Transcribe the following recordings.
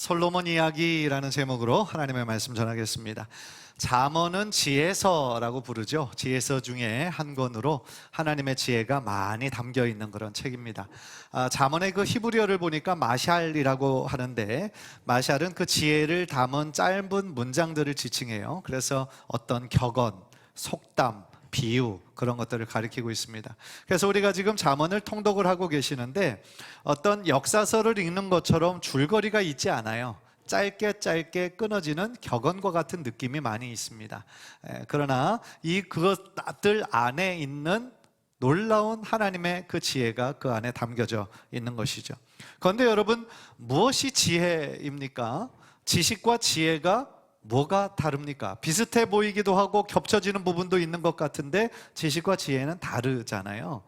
솔로몬 이야기라는 제목으로 하나님의 말씀 전하겠습니다. 잠언은 지혜서라고 부르죠. 지혜서 중에 한 권으로 하나님의 지혜가 많이 담겨 있는 그런 책입니다. 잠언의 그 히브리어를 보니까 마샬이라고 하는데, 마샬은 그 지혜를 담은 짧은 문장들을 지칭해요. 그래서 어떤 격언, 속담, 비유, 그런 것들을 가리키고 있습니다. 그래서 우리가 지금 잠언을 통독을 하고 계시는데, 어떤 역사서를 읽는 것처럼 줄거리가 있지 않아요. 짧게 짧게 끊어지는 격언과 같은 느낌이 많이 있습니다. 그러나 그것들 안에 있는 놀라운 하나님의 그 지혜가 그 안에 담겨져 있는 것이죠. 그런데 여러분, 무엇이 지혜입니까? 지식과 지혜가 뭐가 다릅니까? 비슷해 보이기도 하고 겹쳐지는 부분도 있는 것 같은데 지식과 지혜는 다르잖아요.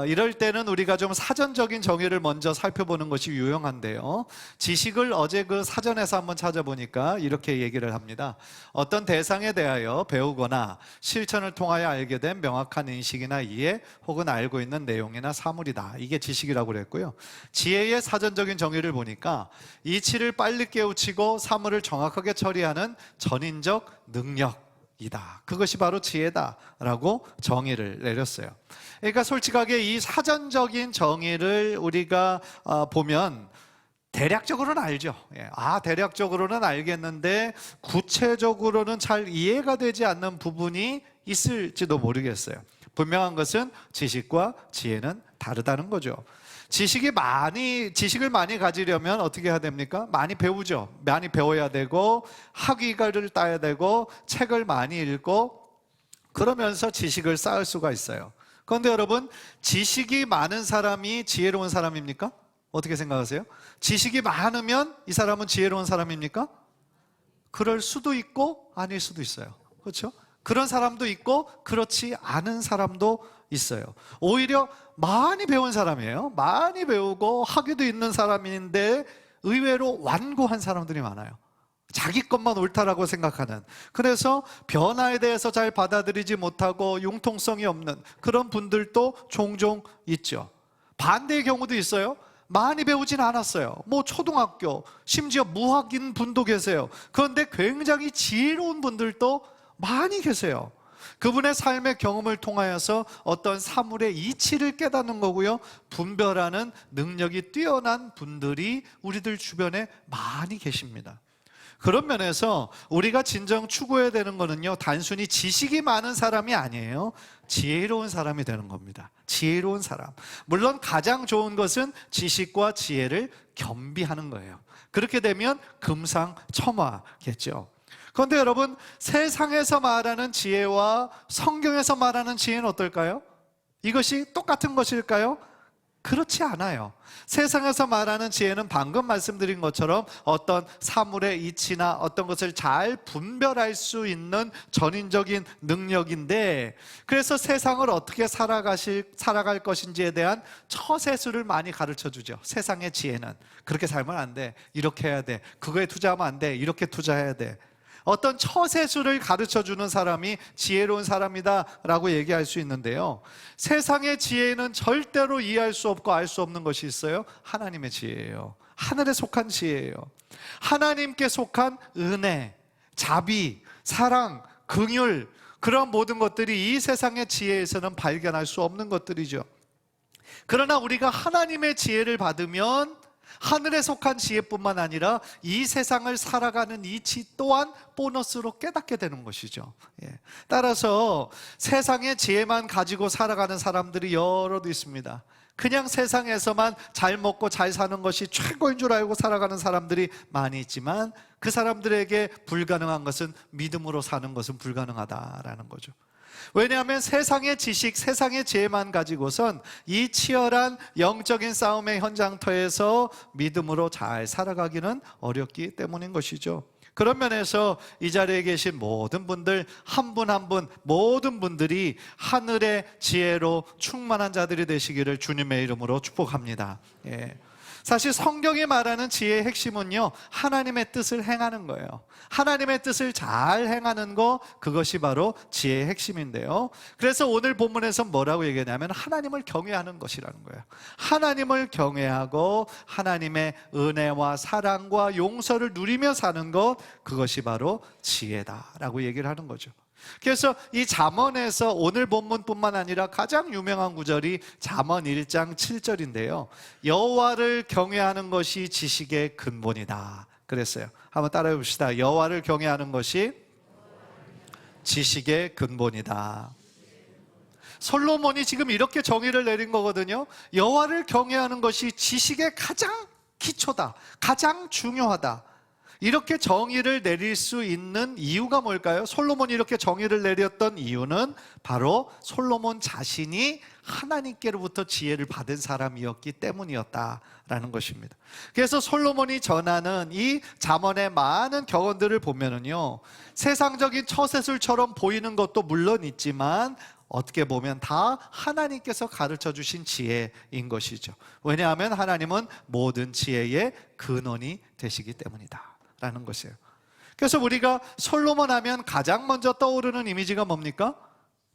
이럴 때는 우리가 좀 사전적인 정의를 먼저 살펴보는 것이 유용한데요. 지식을 어제 그 사전에서 한번 찾아보니까 이렇게 얘기를 합니다. 어떤 대상에 대하여 배우거나 실천을 통하여 알게 된 명확한 인식이나 이해, 혹은 알고 있는 내용이나 사물이다. 이게 지식이라고 그랬고요. 지혜의 사전적인 정의를 보니까 이치를 빨리 깨우치고 사물을 정확하게 처리하는 전인적 능력이다. 그것이 바로 지혜다라고 정의를 내렸어요. 그러니까 솔직하게 이 사전적인 정의를 우리가 보면 대략적으로는 알죠. 대략적으로는 알겠는데 구체적으로는 잘 이해가 되지 않는 부분이 있을지도 모르겠어요. 분명한 것은 지식과 지혜는 다르다는 거죠. 지식을 많이 가지려면 어떻게 해야 됩니까? 많이 배우죠. 많이 배워야 되고, 학위를 따야 되고, 책을 많이 읽고, 그러면서 지식을 쌓을 수가 있어요. 그런데 여러분, 지식이 많은 사람이 지혜로운 사람입니까? 어떻게 생각하세요? 지식이 많으면 이 사람은 지혜로운 사람입니까? 그럴 수도 있고 아닐 수도 있어요. 그렇죠? 그런 사람도 있고 그렇지 않은 사람도 있어요. 오히려 많이 배운 사람이에요. 많이 배우고 학위도 있는 사람인데 의외로 완고한 사람들이 많아요. 자기 것만 옳다라고 생각하는, 그래서 변화에 대해서 잘 받아들이지 못하고 융통성이 없는 그런 분들도 종종 있죠. 반대의 경우도 있어요. 많이 배우진 않았어요. 초등학교, 심지어 무학인 분도 계세요. 그런데 굉장히 지혜로운 분들도 많이 계세요. 그분의 삶의 경험을 통하여서 어떤 사물의 이치를 깨닫는 거고요, 분별하는 능력이 뛰어난 분들이 우리들 주변에 많이 계십니다. 그런 면에서 우리가 진정 추구해야 되는 거는요, 단순히 지식이 많은 사람이 아니에요. 지혜로운 사람이 되는 겁니다. 지혜로운 사람. 물론 가장 좋은 것은 지식과 지혜를 겸비하는 거예요. 그렇게 되면 금상첨화겠죠. 그런데 여러분, 세상에서 말하는 지혜와 성경에서 말하는 지혜는 어떨까요? 이것이 똑같은 것일까요? 그렇지 않아요. 세상에서 말하는 지혜는 방금 말씀드린 것처럼 어떤 사물의 이치나 어떤 것을 잘 분별할 수 있는 전인적인 능력인데, 그래서 세상을 어떻게 살아갈 것인지에 대한 처세술을 많이 가르쳐 주죠. 세상의 지혜는 그렇게 살면 안 돼, 이렇게 해야 돼, 그거에 투자하면 안 돼, 이렇게 투자해야 돼. 어떤 처세술을 가르쳐주는 사람이 지혜로운 사람이다 라고 얘기할 수 있는데요, 세상의 지혜는 절대로 이해할 수 없고 알 수 없는 것이 있어요. 하나님의 지혜예요. 하늘에 속한 지혜예요. 하나님께 속한 은혜, 자비, 사랑, 긍휼, 그런 모든 것들이 이 세상의 지혜에서는 발견할 수 없는 것들이죠. 그러나 우리가 하나님의 지혜를 받으면 하늘에 속한 지혜뿐만 아니라 이 세상을 살아가는 이치 또한 보너스로 깨닫게 되는 것이죠. 따라서 세상의 지혜만 가지고 살아가는 사람들이 여럿 있습니다. 그냥 세상에서만 잘 먹고 잘 사는 것이 최고인 줄 알고 살아가는 사람들이 많이 있지만, 그 사람들에게 불가능한 것은 믿음으로 사는 것은 불가능하다라는 거죠. 왜냐하면 세상의 지식, 세상의 지혜만 가지고선 이 치열한 영적인 싸움의 현장터에서 믿음으로 잘 살아가기는 어렵기 때문인 것이죠. 그런 면에서 이 자리에 계신 모든 분들, 한 분 한 분, 모든 분들이 하늘의 지혜로 충만한 자들이 되시기를 주님의 이름으로 축복합니다. 사실 성경이 말하는 지혜의 핵심은요, 하나님의 뜻을 행하는 거예요. 하나님의 뜻을 잘 행하는 거, 그것이 바로 지혜의 핵심인데요. 그래서 오늘 본문에서 뭐라고 얘기하냐면 하나님을 경외하는 것이라는 거예요. 하나님을 경외하고 하나님의 은혜와 사랑과 용서를 누리며 사는 것, 그것이 바로 지혜다라고 얘기를 하는 거죠. 그래서 이 잠언에서 오늘 본문뿐만 아니라 가장 유명한 구절이 잠언 1장 7절인데요. 여호와를 경외하는 것이 지식의 근본이다 그랬어요. 한번 따라해 봅시다. 여호와를 경외하는 것이 지식의 근본이다. 솔로몬이 지금 이렇게 정의를 내린 거거든요. 여호와를 경외하는 것이 지식의 가장 기초다, 가장 중요하다. 이렇게 정의를 내릴 수 있는 이유가 뭘까요? 솔로몬이 이렇게 정의를 내렸던 이유는 바로 솔로몬 자신이 하나님께로부터 지혜를 받은 사람이었기 때문이었다라는 것입니다. 그래서 솔로몬이 전하는 이 잠언의 많은 격언들을 보면은요, 세상적인 처세술처럼 보이는 것도 물론 있지만 어떻게 보면 다 하나님께서 가르쳐 주신 지혜인 것이죠. 왜냐하면 하나님은 모든 지혜의 근원이 되시기 때문이다 라는 것이에요. 그래서 우리가 솔로몬 하면 가장 먼저 떠오르는 이미지가 뭡니까?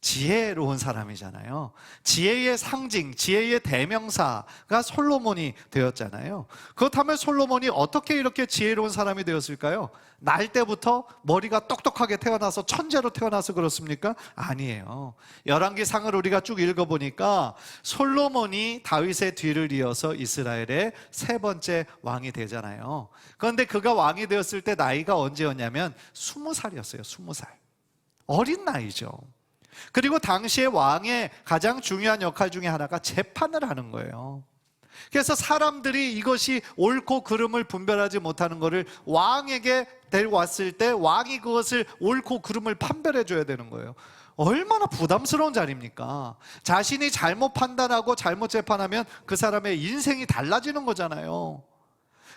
지혜로운 사람이잖아요. 지혜의 상징, 지혜의 대명사가 솔로몬이 되었잖아요. 그렇다면 솔로몬이 어떻게 이렇게 지혜로운 사람이 되었을까요? 날 때부터 머리가 똑똑하게 태어나서 천재로 태어나서 그렇습니까? 아니에요. 열왕기상을 우리가 쭉 읽어보니까 솔로몬이 다윗의 뒤를 이어서 이스라엘의 세 번째 왕이 되잖아요. 그런데 그가 왕이 되었을 때 나이가 언제였냐면 20살이었어요. 20살. 어린 나이죠. 그리고 당시에 왕의 가장 중요한 역할 중에 하나가 재판을 하는 거예요. 그래서 사람들이 이것이 옳고 그름을 분별하지 못하는 것을 왕에게 데리고 왔을 때 왕이 그것을 옳고 그름을 판별해 줘야 되는 거예요. 얼마나 부담스러운 자리입니까? 자신이 잘못 판단하고 잘못 재판하면 그 사람의 인생이 달라지는 거잖아요.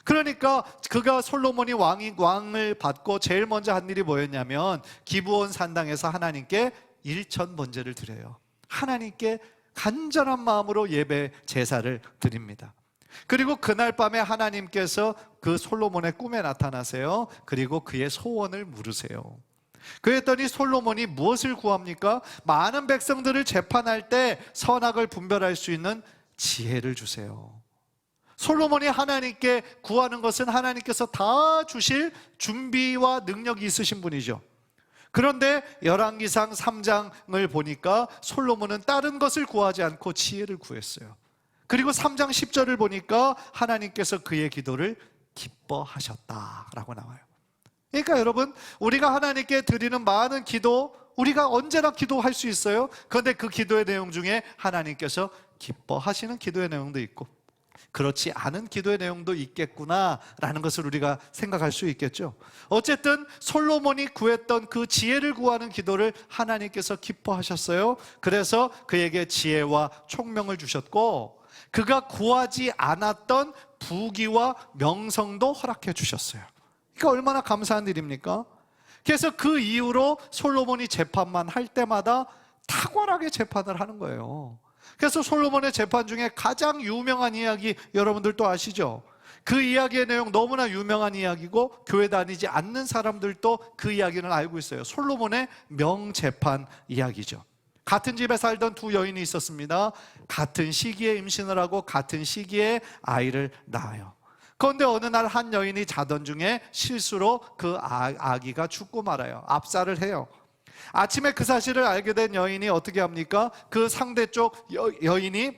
그러니까 그가 솔로몬이 왕을 받고 제일 먼저 한 일이 뭐였냐면 기브온 산당에서 하나님께 일천 번제를 드려요. 하나님께 간절한 마음으로 예배 제사를 드립니다. 그리고 그날 밤에 하나님께서 그 솔로몬의 꿈에 나타나세요. 그리고 그의 소원을 물으세요. 그랬더니 솔로몬이 무엇을 구합니까? 많은 백성들을 재판할 때 선악을 분별할 수 있는 지혜를 주세요. 솔로몬이 하나님께 구하는 것은 하나님께서 다 주실 준비와 능력이 있으신 분이죠. 그런데 열왕기상 3장을 보니까 솔로몬은 다른 것을 구하지 않고 지혜를 구했어요. 그리고 3장 10절을 보니까 하나님께서 그의 기도를 기뻐하셨다라고 나와요. 그러니까 여러분, 우리가 하나님께 드리는 많은 기도, 우리가 언제나 기도할 수 있어요. 그런데 그 기도의 내용 중에 하나님께서 기뻐하시는 기도의 내용도 있고 그렇지 않은 기도의 내용도 있겠구나라는 것을 우리가 생각할 수 있겠죠. 어쨌든 솔로몬이 구했던 그 지혜를 구하는 기도를 하나님께서 기뻐하셨어요. 그래서 그에게 지혜와 총명을 주셨고 그가 구하지 않았던 부귀와 명성도 허락해 주셨어요. 그러니까 얼마나 감사한 일입니까? 그래서 그 이후로 솔로몬이 재판만 할 때마다 탁월하게 재판을 하는 거예요. 그래서 솔로몬의 재판 중에 가장 유명한 이야기 여러분들도 아시죠? 그 이야기의 내용 너무나 유명한 이야기고 교회 다니지 않는 사람들도 그 이야기는 알고 있어요. 솔로몬의 명재판 이야기죠. 같은 집에 살던 두 여인이 있었습니다. 같은 시기에 임신을 하고 같은 시기에 아이를 낳아요. 그런데 어느 날 한 여인이 자던 중에 실수로 그 아기가 죽고 말아요. 압살을 해요. 아침에 그 사실을 알게 된 여인이 어떻게 합니까? 그 상대 쪽 여인이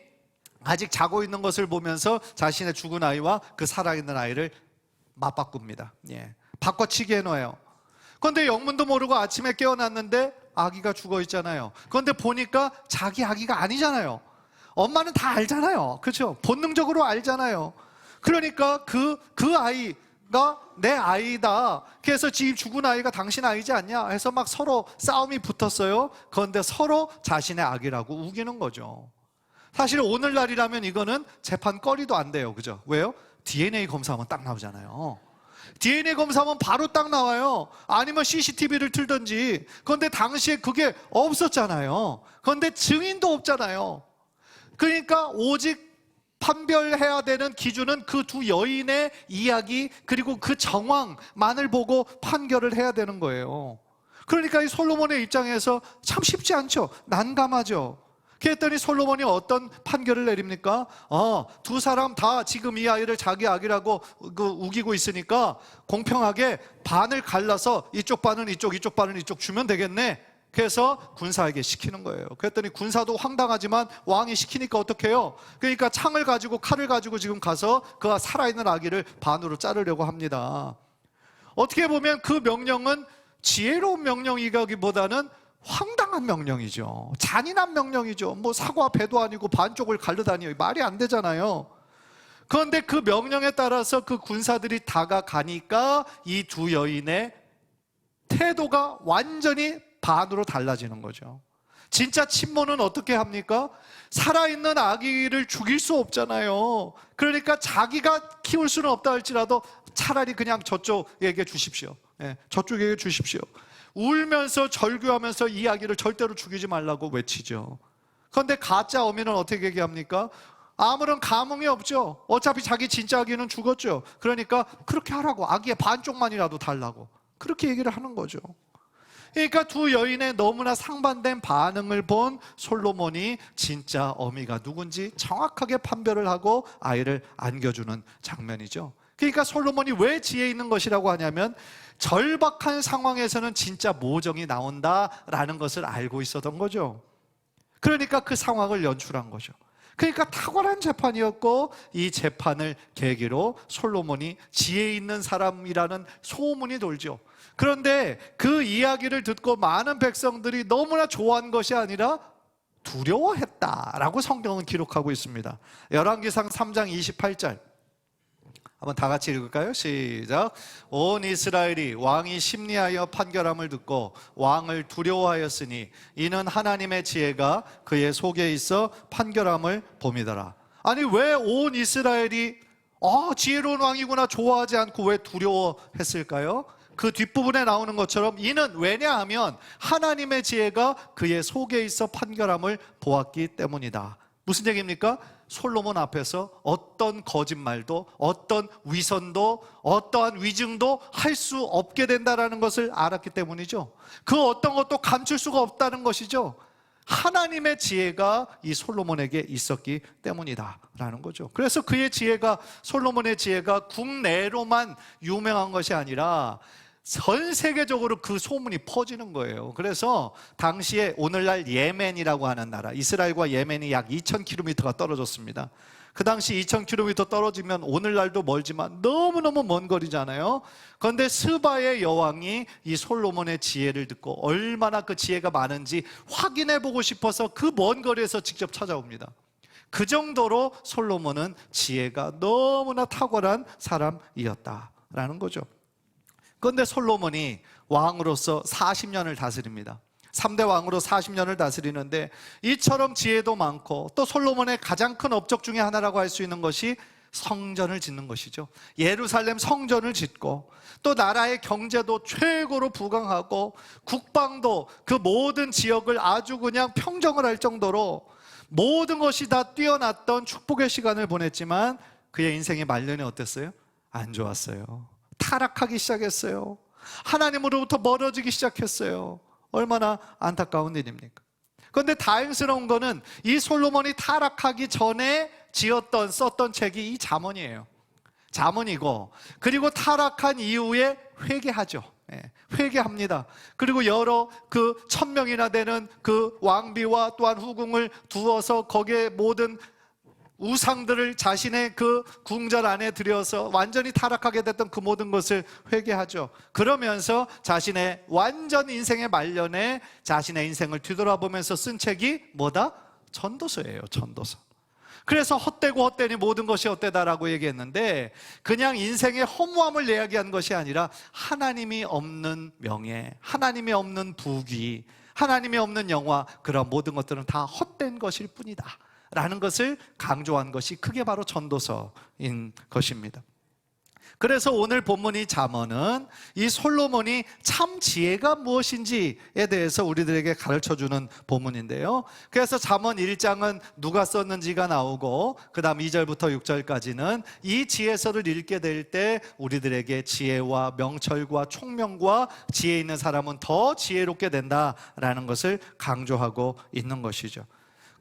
아직 자고 있는 것을 보면서 자신의 죽은 아이와 그 살아있는 아이를 맞바꿉니다. 바꿔치기 해놓아요. 그런데 영문도 모르고 아침에 깨어났는데 아기가 죽어 있잖아요. 그런데 보니까 자기 아기가 아니잖아요. 엄마는 다 알잖아요. 그렇죠? 본능적으로 알잖아요. 그러니까 그 아이가 내 아이다. 그래서 지금 죽은 아이가 당신 아이지 않냐 해서 막 서로 싸움이 붙었어요. 그런데 서로 자신의 아기라고 우기는 거죠. 사실 오늘날이라면 이거는 재판거리도 안 돼요. 그죠? 왜요? DNA 검사하면 딱 나오잖아요. DNA 검사하면 바로 딱 나와요. 아니면 CCTV를 틀든지. 그런데 당시에 그게 없었잖아요. 그런데 증인도 없잖아요. 그러니까 오직 판별해야 되는 기준은 그 두 여인의 이야기 그리고 그 정황만을 보고 판결을 해야 되는 거예요. 그러니까 이 솔로몬의 입장에서 참 쉽지 않죠. 난감하죠. 그랬더니 솔로몬이 어떤 판결을 내립니까? 두 사람 다 지금 이 아이를 자기 아기라고 우기고 있으니까 공평하게 반을 갈라서 이쪽 반은 이쪽, 이쪽 반은 이쪽 주면 되겠네. 그래서 군사에게 시키는 거예요. 그랬더니 군사도 황당하지만 왕이 시키니까 어떡해요? 그러니까 창을 가지고 칼을 가지고 지금 가서 그 살아있는 아기를 반으로 자르려고 합니다. 어떻게 보면 그 명령은 지혜로운 명령이기보다는 황당한 명령이죠. 잔인한 명령이죠. 뭐 사과 배도 아니고 반쪽을 가르다니요. 말이 안 되잖아요. 그런데 그 명령에 따라서 그 군사들이 다가가니까 이 두 여인의 태도가 완전히 반으로 달라지는 거죠. 진짜 친모는 어떻게 합니까? 살아있는 아기를 죽일 수 없잖아요. 그러니까 자기가 키울 수는 없다 할지라도 차라리 그냥 저쪽에게 주십시오. 저쪽에게 주십시오. 울면서 절규하면서 이 아기를 절대로 죽이지 말라고 외치죠. 그런데 가짜 어미는 어떻게 얘기합니까? 아무런 감흥이 없죠. 어차피 자기 진짜 아기는 죽었죠. 그러니까 그렇게 하라고, 아기의 반쪽만이라도 달라고, 그렇게 얘기를 하는 거죠. 그러니까 두 여인의 너무나 상반된 반응을 본 솔로몬이 진짜 어미가 누군지 정확하게 판별을 하고 아이를 안겨주는 장면이죠. 그러니까 솔로몬이 왜 지혜 있는 것이라고 하냐면 절박한 상황에서는 진짜 모정이 나온다라는 것을 알고 있었던 거죠. 그러니까 그 상황을 연출한 거죠. 그러니까 탁월한 재판이었고, 이 재판을 계기로 솔로몬이 지혜 있는 사람이라는 소문이 돌죠. 그런데 그 이야기를 듣고 많은 백성들이 너무나 좋아한 것이 아니라 두려워했다라고 성경은 기록하고 있습니다. 열왕기상 3장 28절 한번 다 같이 읽을까요? 시작. 온 이스라엘이 왕이 심리하여 판결함을 듣고 왕을 두려워하였으니 이는 하나님의 지혜가 그의 속에 있어 판결함을 봄이더라. 아니, 왜 온 이스라엘이 지혜로운 왕이구나 좋아하지 않고 왜 두려워했을까요? 그 뒷부분에 나오는 것처럼 이는 왜냐하면 하나님의 지혜가 그의 속에 있어 판결함을 보았기 때문이다. 무슨 얘기입니까? 솔로몬 앞에서 어떤 거짓말도, 어떤 위선도, 어떠한 위증도 할 수 없게 된다는 것을 알았기 때문이죠. 그 어떤 것도 감출 수가 없다는 것이죠. 하나님의 지혜가 이 솔로몬에게 있었기 때문이다 라는 거죠. 그래서 그의 지혜가, 솔로몬의 지혜가 국내로만 유명한 것이 아니라 전 세계적으로 그 소문이 퍼지는 거예요. 그래서 당시에 오늘날 예멘이라고 하는 나라, 이스라엘과 예멘이 약 2000km가 떨어졌습니다. 그 당시 2000km 떨어지면 오늘날도 멀지만 너무너무 먼 거리잖아요. 그런데 스바의 여왕이 이 솔로몬의 지혜를 듣고 얼마나 그 지혜가 많은지 확인해 보고 싶어서 그 먼 거리에서 직접 찾아옵니다. 그 정도로 솔로몬은 지혜가 너무나 탁월한 사람이었다라는 거죠. 그런데 솔로몬이 왕으로서 40년을 다스립니다. 3대 왕으로 40년을 다스리는데 이처럼 지혜도 많고, 또 솔로몬의 가장 큰 업적 중에 하나라고 할 수 있는 것이 성전을 짓는 것이죠. 예루살렘 성전을 짓고, 또 나라의 경제도 최고로 부강하고, 국방도 그 모든 지역을 아주 그냥 평정을 할 정도로 모든 것이 다 뛰어났던 축복의 시간을 보냈지만 그의 인생의 말년이 어땠어요? 안 좋았어요. 타락하기 시작했어요. 하나님으로부터 멀어지기 시작했어요. 얼마나 안타까운 일입니까? 그런데 다행스러운 거는 이 솔로몬이 타락하기 전에 썼던 책이 이 잠언이에요. 잠언이고, 그리고 타락한 이후에 회개하죠. 회개합니다. 그리고 여러 1000명이나 되는 그 왕비와 또한 후궁을 두어서 거기에 모든 우상들을 자신의 그 궁전 안에 들여서 완전히 타락하게 됐던 그 모든 것을 회개하죠. 그러면서 자신의 완전 인생의 말년에 자신의 인생을 뒤돌아보면서 쓴 책이 뭐다? 전도서예요. 전도서. 그래서 헛되고 헛되니 모든 것이 헛되다라고 얘기했는데, 그냥 인생의 허무함을 이야기한 것이 아니라 하나님이 없는 명예, 하나님이 없는 부귀, 하나님이 없는 영화, 그런 모든 것들은 다 헛된 것일 뿐이다 라는 것을 강조한 것이 그게 바로 전도서인 것입니다. 그래서 오늘 본문이 잠언은 이 솔로몬이 참 지혜가 무엇인지에 대해서 우리들에게 가르쳐주는 본문인데요. 그래서 잠언 1장은 누가 썼는지가 나오고 그 다음 2절부터 6절까지는 이 지혜서를 읽게 될 때 우리들에게 지혜와 명철과 총명과 지혜 있는 사람은 더 지혜롭게 된다라는 것을 강조하고 있는 것이죠.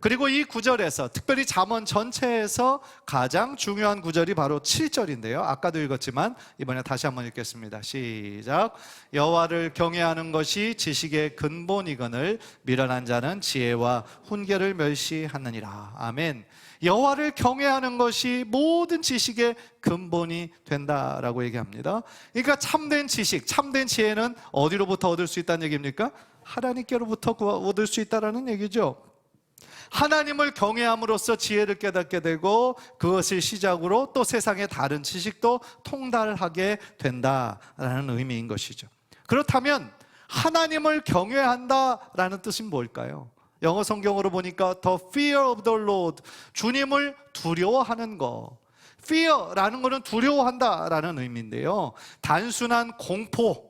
그리고 이 구절에서 특별히 잠언 전체에서 가장 중요한 구절이 바로 7절인데요. 아까도 읽었지만 이번에 다시 한번 읽겠습니다. 시작. 여호와를 경외하는 것이 지식의 근본이거늘 미련한 자는 지혜와 훈계를 멸시하느니라. 아멘. 여호와를 경외하는 것이 모든 지식의 근본이 된다라고 얘기합니다. 그러니까 참된 지식, 참된 지혜는 어디로부터 얻을 수 있다는 얘기입니까? 하나님께로부터 얻을 수 있다는 얘기죠. 하나님을 경외함으로써 지혜를 깨닫게 되고 그것을 시작으로 또 세상의 다른 지식도 통달하게 된다라는 의미인 것이죠. 그렇다면 하나님을 경외한다라는 뜻은 뭘까요? 영어 성경으로 보니까 The fear of the Lord, 주님을 두려워하는 거. Fear라는 것은 두려워한다라는 의미인데요, 단순한 공포,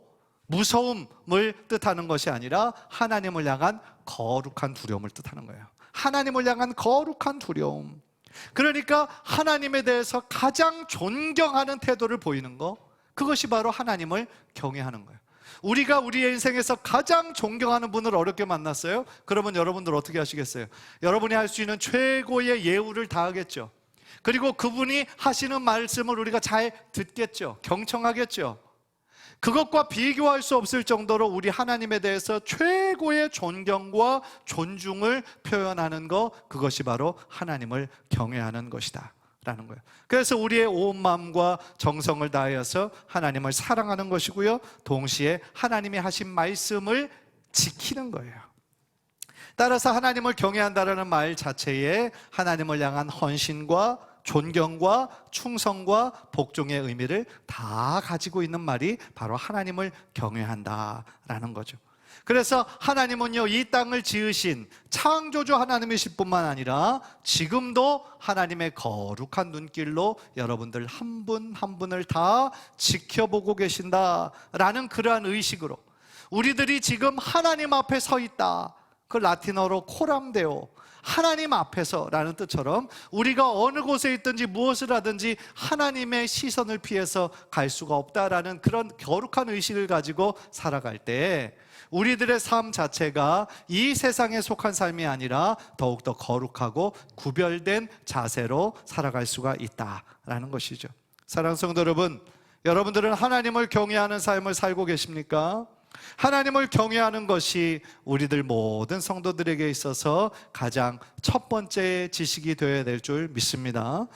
무서움을 뜻하는 것이 아니라 하나님을 향한 거룩한 두려움을 뜻하는 거예요. 하나님을 향한 거룩한 두려움. 그러니까 하나님에 대해서 가장 존경하는 태도를 보이는 거, 그것이 바로 하나님을 경외하는 거예요. 우리가 우리의 인생에서 가장 존경하는 분을 어렵게 만났어요? 그러면 여러분들 어떻게 하시겠어요? 여러분이 할 수 있는 최고의 예우를 다하겠죠. 그리고 그분이 하시는 말씀을 우리가 잘 듣겠죠. 경청하겠죠. 그것과 비교할 수 없을 정도로 우리 하나님에 대해서 최고의 존경과 존중을 표현하는 것, 그것이 바로 하나님을 경외하는 것이다 라는 거예요. 그래서 우리의 온 마음과 정성을 다하여서 하나님을 사랑하는 것이고요, 동시에 하나님이 하신 말씀을 지키는 거예요. 따라서 하나님을 경외한다라는 말 자체에 하나님을 향한 헌신과 존경과 충성과 복종의 의미를 다 가지고 있는 말이 바로 하나님을 경외한다라는 거죠. 그래서 하나님은요, 이 땅을 지으신 창조주 하나님이실 뿐만 아니라 지금도 하나님의 거룩한 눈길로 여러분들 한 분 한 분을 다 지켜보고 계신다라는 그러한 의식으로 우리들이 지금 하나님 앞에 서 있다, 그 라틴어로 코람데오, 하나님 앞에서라는 뜻처럼 우리가 어느 곳에 있든지 무엇을 하든지 하나님의 시선을 피해서 갈 수가 없다라는 그런 거룩한 의식을 가지고 살아갈 때 우리들의 삶 자체가 이 세상에 속한 삶이 아니라 더욱더 거룩하고 구별된 자세로 살아갈 수가 있다라는 것이죠. 사랑하는 성도 여러분, 여러분들은 하나님을 경외하는 삶을 살고 계십니까? 하나님을 경외하는 것이 우리들 모든 성도들에게 있어서 가장 첫 번째 지식이 되어야 될 줄 믿습니다.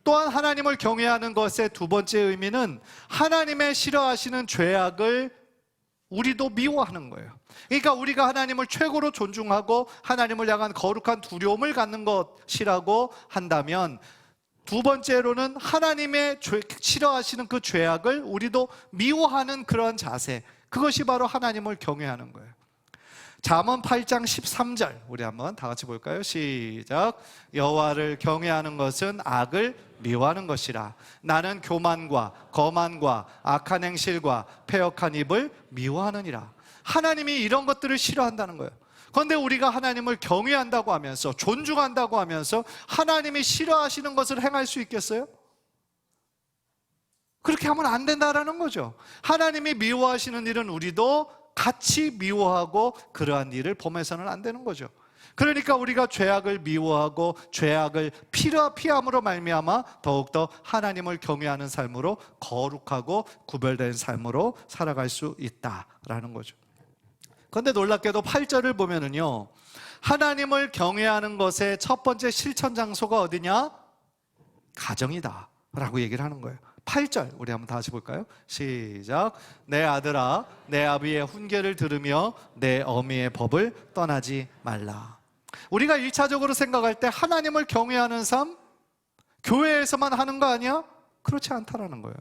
또한 하나님을 경외하는 것의 두 번째 의미는 하나님의 싫어하시는 죄악을 우리도 미워하는 거예요. 그러니까 우리가 하나님을 최고로 존중하고 하나님을 향한 거룩한 두려움을 갖는 것이라고 한다면, 두 번째로는 하나님의 싫어하시는 그 죄악을 우리도 미워하는 그런 자세, 그것이 바로 하나님을 경외하는 거예요. 잠언 8장 13절 우리 한번 다 같이 볼까요? 시작. 여호와를 경외하는 것은 악을 미워하는 것이라. 나는 교만과 거만과 악한 행실과 패역한 입을 미워하느니라. 하나님이 이런 것들을 싫어한다는 거예요. 그런데 우리가 하나님을 경외한다고 하면서, 존중한다고 하면서 하나님이 싫어하시는 것을 행할 수 있겠어요? 그렇게 하면 안 된다라는 거죠. 하나님이 미워하시는 일은 우리도 같이 미워하고 그러한 일을 범해서는 안 되는 거죠. 그러니까 우리가 죄악을 미워하고 죄악을 피함으로 말미암아 더욱더 하나님을 경외하는 삶으로, 거룩하고 구별된 삶으로 살아갈 수 있다라는 거죠. 그런데 놀랍게도 8절을 보면은요, 하나님을 경외하는 것의 첫 번째 실천 장소가 어디냐? 가정이다 라고 얘기를 하는 거예요. 8절 우리 한번 다시 볼까요? 시작. 내 아들아, 내 아비의 훈계를 들으며 내 어미의 법을 떠나지 말라. 우리가 1차적으로 생각할 때 하나님을 경외하는 삶, 교회에서만 하는 거 아니야? 그렇지 않다라는 거예요.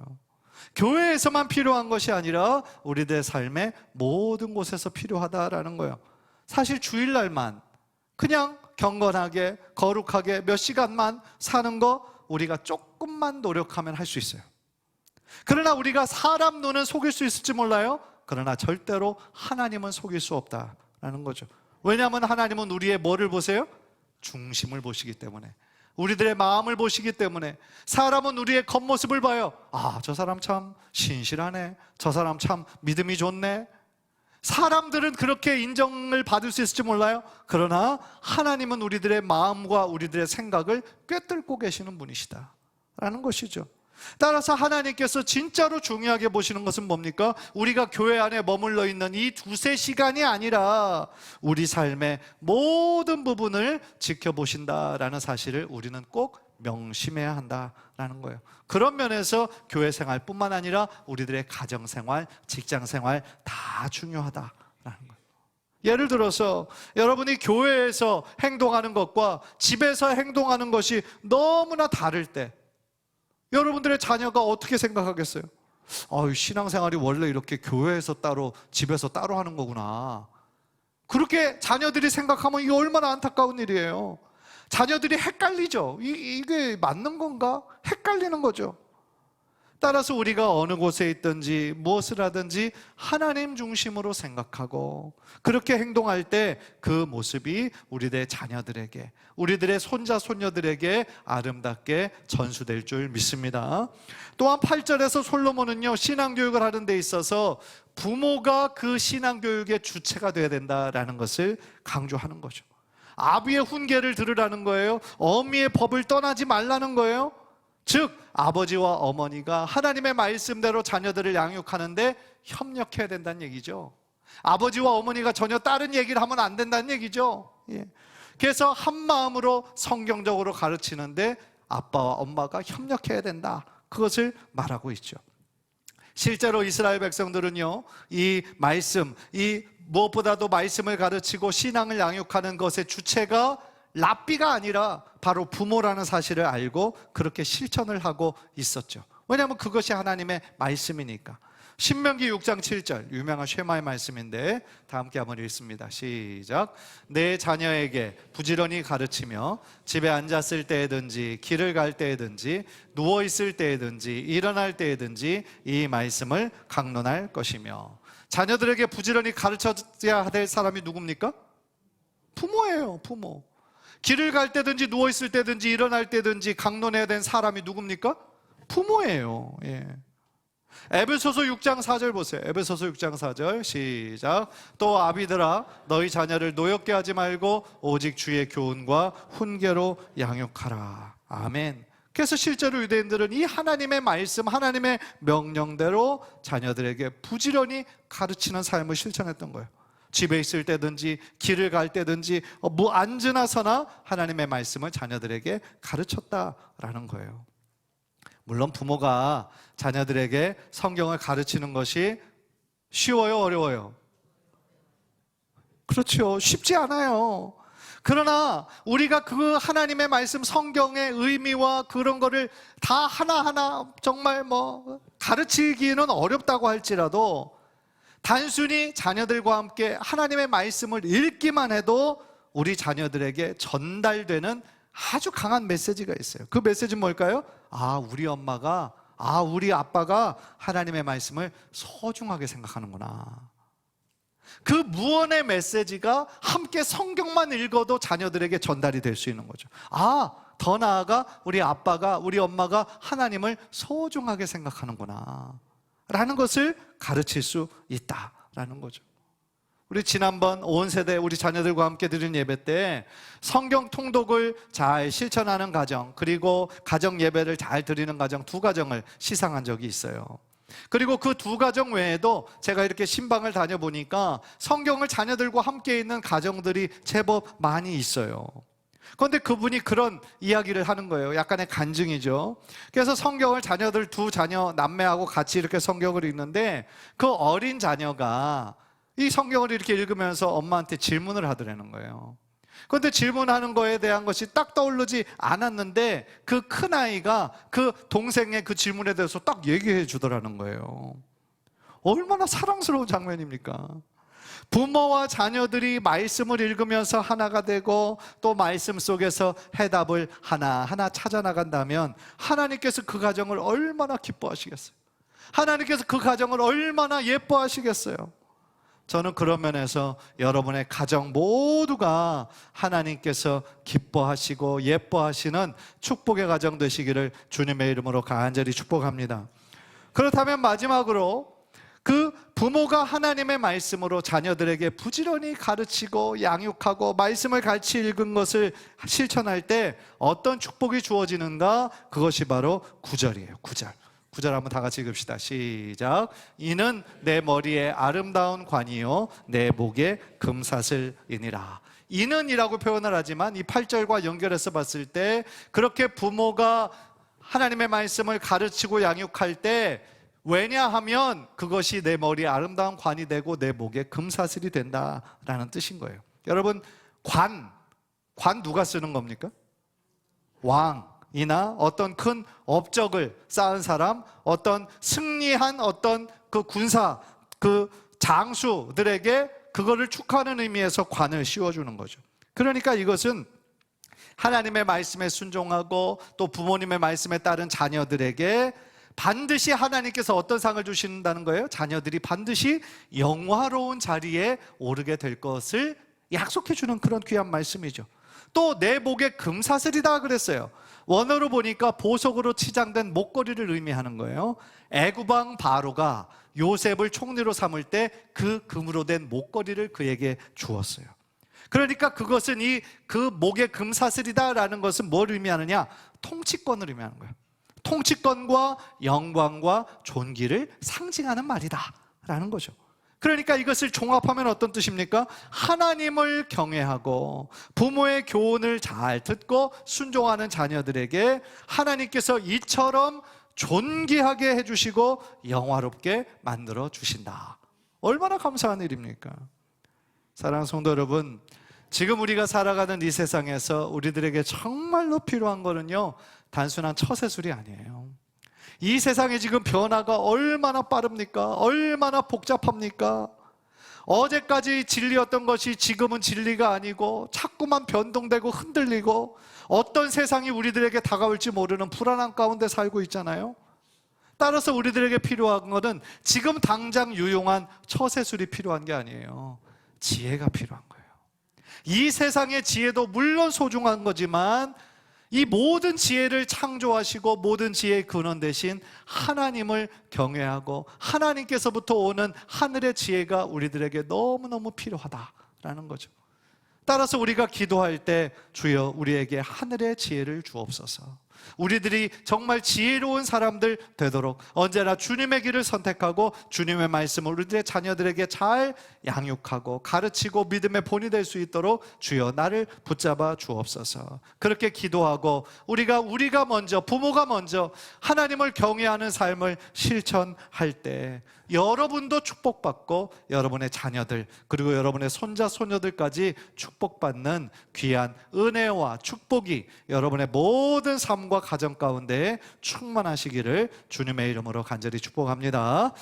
교회에서만 필요한 것이 아니라 우리들의 삶의 모든 곳에서 필요하다라는 거예요. 사실 주일날만 그냥 경건하게 거룩하게 몇 시간만 사는 거 우리가 조금만 노력하면 할 수 있어요. 그러나 우리가 사람 눈은 속일 수 있을지 몰라요. 그러나 절대로 하나님은 속일 수 없다라는 거죠. 왜냐하면 하나님은 우리의 뭐를 보세요? 중심을 보시기 때문에, 우리들의 마음을 보시기 때문에. 사람은 우리의 겉모습을 봐요. 아, 저 사람 참 신실하네, 저 사람 참 믿음이 좋네. 사람들은 그렇게 인정을 받을 수 있을지 몰라요. 그러나 하나님은 우리들의 마음과 우리들의 생각을 꿰뚫고 계시는 분이시다라는 것이죠. 따라서 하나님께서 진짜로 중요하게 보시는 것은 뭡니까? 우리가 교회 안에 머물러 있는 이 두세 시간이 아니라 우리 삶의 모든 부분을 지켜보신다라는 사실을 우리는 꼭 명심해야 한다라는 거예요. 그런 면에서 교회 생활뿐만 아니라 우리들의 가정생활, 직장생활 다 중요하다라는 거예요. 예를 들어서 여러분이 교회에서 행동하는 것과 집에서 행동하는 것이 너무나 다를 때 여러분들의 자녀가 어떻게 생각하겠어요? 신앙생활이 원래 이렇게 교회에서 따로, 집에서 따로 하는 거구나. 그렇게 자녀들이 생각하면 이게 얼마나 안타까운 일이에요. 자녀들이 헷갈리죠. 이게 맞는 건가? 헷갈리는 거죠. 따라서 우리가 어느 곳에 있든지 무엇을 하든지 하나님 중심으로 생각하고 그렇게 행동할 때 그 모습이 우리들의 자녀들에게, 우리들의 손자 손녀들에게 아름답게 전수될 줄 믿습니다. 또한 8절에서 솔로몬은요, 신앙교육을 하는 데 있어서 부모가 그 신앙교육의 주체가 되어야 된다라는 것을 강조하는 거죠. 아비의 훈계를 들으라는 거예요. 어미의 법을 떠나지 말라는 거예요. 즉 아버지와 어머니가 하나님의 말씀대로 자녀들을 양육하는데 협력해야 된다는 얘기죠. 아버지와 어머니가 전혀 다른 얘기를 하면 안 된다는 얘기죠. 그래서 한 마음으로 성경적으로 가르치는데 아빠와 엄마가 협력해야 된다, 그것을 말하고 있죠. 실제로 이스라엘 백성들은요, 이 말씀, 이 무엇보다도 말씀을 가르치고 신앙을 양육하는 것의 주체가 랍비가 아니라 바로 부모라는 사실을 알고 그렇게 실천을 하고 있었죠. 왜냐하면 그것이 하나님의 말씀이니까. 신명기 6장 7절 유명한 쉐마의 말씀인데 다 함께 한번 읽습니다. 시작. 내 자녀에게 부지런히 가르치며 집에 앉았을 때에든지 길을 갈 때에든지 누워있을 때에든지 일어날 때에든지 이 말씀을 강론할 것이며. 자녀들에게 부지런히 가르쳐야 될 사람이 누굽니까? 부모예요. 부모. 길을 갈 때든지 누워있을 때든지 일어날 때든지 강론해야 되는 사람이 누굽니까? 부모예요. 에베소서 6장 4절 보세요. 에베소서 6장 4절 시작. 또 아비들아 너희 자녀를 노엽게 하지 말고 오직 주의 교훈과 훈계로 양육하라. 아멘. 그래서 실제로 유대인들은 이 하나님의 말씀, 하나님의 명령대로 자녀들에게 부지런히 가르치는 삶을 실천했던 거예요. 집에 있을 때든지 길을 갈 때든지 앉으나 서나 하나님의 말씀을 자녀들에게 가르쳤다라는 거예요. 물론 부모가 자녀들에게 성경을 가르치는 것이 쉬워요, 어려워요? 그렇죠. 쉽지 않아요. 그러나 우리가 그 하나님의 말씀, 성경의 의미와 그런 거를 다 하나하나 정말 가르치기는 어렵다고 할지라도 단순히 자녀들과 함께 하나님의 말씀을 읽기만 해도 우리 자녀들에게 전달되는 아주 강한 메시지가 있어요. 그 메시지는 뭘까요? 우리 엄마가, 우리 아빠가 하나님의 말씀을 소중하게 생각하는구나. 그 무언의 메시지가 함께 성경만 읽어도 자녀들에게 전달이 될 수 있는 거죠. 더 나아가 우리 아빠가, 우리 엄마가 하나님을 소중하게 생각하는구나 라는 것을 가르칠 수 있다라는 거죠. 우리 지난번 온 세대 우리 자녀들과 함께 드린 예배 때 성경 통독을 잘 실천하는 가정, 그리고 가정 예배를 잘 드리는 가정 두 가정을 시상한 적이 있어요. 그리고 그 두 가정 외에도 제가 이렇게 신방을 다녀보니까 성경을 자녀들과 함께 있는 가정들이 제법 많이 있어요. 그런데 그분이 그런 이야기를 하는 거예요. 약간의 간증이죠. 그래서 성경을 자녀들 두 자녀 남매하고 같이 이렇게 성경을 읽는데 그 어린 자녀가 이 성경을 이렇게 읽으면서 엄마한테 질문을 하더라는 거예요. 그런데 질문하는 거에 대한 것이 딱 떠오르지 않았는데 그 큰아이가 그 동생의 그 질문에 대해서 딱 얘기해 주더라는 거예요. 얼마나 사랑스러운 장면입니까? 부모와 자녀들이 말씀을 읽으면서 하나가 되고 또 말씀 속에서 해답을 하나하나 찾아 나간다면 하나님께서 그 가정을 얼마나 기뻐하시겠어요. 하나님께서 그 가정을 얼마나 예뻐하시겠어요? 저는 그런 면에서 여러분의 가정 모두가 하나님께서 기뻐하시고 예뻐하시는 축복의 가정 되시기를 주님의 이름으로 간절히 축복합니다. 그렇다면 마지막으로 그 부모가 하나님의 말씀으로 자녀들에게 부지런히 가르치고 양육하고 말씀을 같이 읽은 것을 실천할 때 어떤 축복이 주어지는가? 그것이 바로 9절이에요. 9절. 9절 한번 다 같이 읽읍시다. 시작. 이는 내 머리에 아름다운 관이요 내 목에 금사슬이니라. 이는 이라고 표현을 하지만 이 8절과 연결해서 봤을 때 그렇게 부모가 하나님의 말씀을 가르치고 양육할 때 왜냐하면 그것이 내 머리에 아름다운 관이 되고 내 목에 금사슬이 된다라는 뜻인 거예요. 여러분, 관 누가 쓰는 겁니까? 왕이나 어떤 큰 업적을 쌓은 사람, 어떤 승리한 어떤 그 군사, 그 장수들에게 그거를 축하하는 의미에서 관을 씌워주는 거죠. 그러니까 이것은 하나님의 말씀에 순종하고 또 부모님의 말씀에 따른 자녀들에게 반드시 하나님께서 어떤 상을 주신다는 거예요? 자녀들이 반드시 영화로운 자리에 오르게 될 것을 약속해 주는 그런 귀한 말씀이죠. 또 내 목에 금사슬이다 그랬어요. 원어로 보니까 보석으로 치장된 목걸이를 의미하는 거예요. 애굽왕 바로가 요셉을 총리로 삼을 때 그 금으로 된 목걸이를 그에게 주었어요. 그러니까 그것은 그 목에 금사슬이다라는 것은 뭘 의미하느냐? 통치권을 의미하는 거예요. 통치권과 영광과 존귀를 상징하는 말이다 라는 거죠. 그러니까 이것을 종합하면 어떤 뜻입니까? 하나님을 경외하고 부모의 교훈을 잘 듣고 순종하는 자녀들에게 하나님께서 이처럼 존귀하게 해주시고 영화롭게 만들어 주신다. 얼마나 감사한 일입니까? 사랑하는 성도 여러분, 지금 우리가 살아가는 이 세상에서 우리들에게 정말로 필요한 거는요, 단순한 처세술이 아니에요. 이 세상에 지금 변화가 얼마나 빠릅니까? 얼마나 복잡합니까? 어제까지 진리였던 것이 지금은 진리가 아니고 자꾸만 변동되고 흔들리고 어떤 세상이 우리들에게 다가올지 모르는 불안한 가운데 살고 있잖아요. 따라서 우리들에게 필요한 것은 지금 당장 유용한 처세술이 필요한 게 아니에요. 지혜가 필요한 거예요. 이 세상의 지혜도 물론 소중한 거지만 이 모든 지혜를 창조하시고 모든 지혜의 근원 되신 하나님을 경외하고 하나님께서부터 오는 하늘의 지혜가 우리들에게 너무너무 필요하다라는 거죠. 따라서 우리가 기도할 때 주여 우리에게 하늘의 지혜를 주옵소서. 우리들이 정말 지혜로운 사람들 되도록 언제나 주님의 길을 선택하고 주님의 말씀을 우리들의 자녀들에게 잘 양육하고 가르치고 믿음의 본이 될 수 있도록 주여 나를 붙잡아 주옵소서. 그렇게 기도하고 우리가 먼저, 부모가 먼저 하나님을 경외하는 삶을 실천할 때 여러분도 축복받고 여러분의 자녀들 그리고 여러분의 손자 손녀들까지 축복받는 귀한 은혜와 축복이 여러분의 모든 삶과 가정 가운데 충만하시기를 주님의 이름으로 간절히 축복합니다.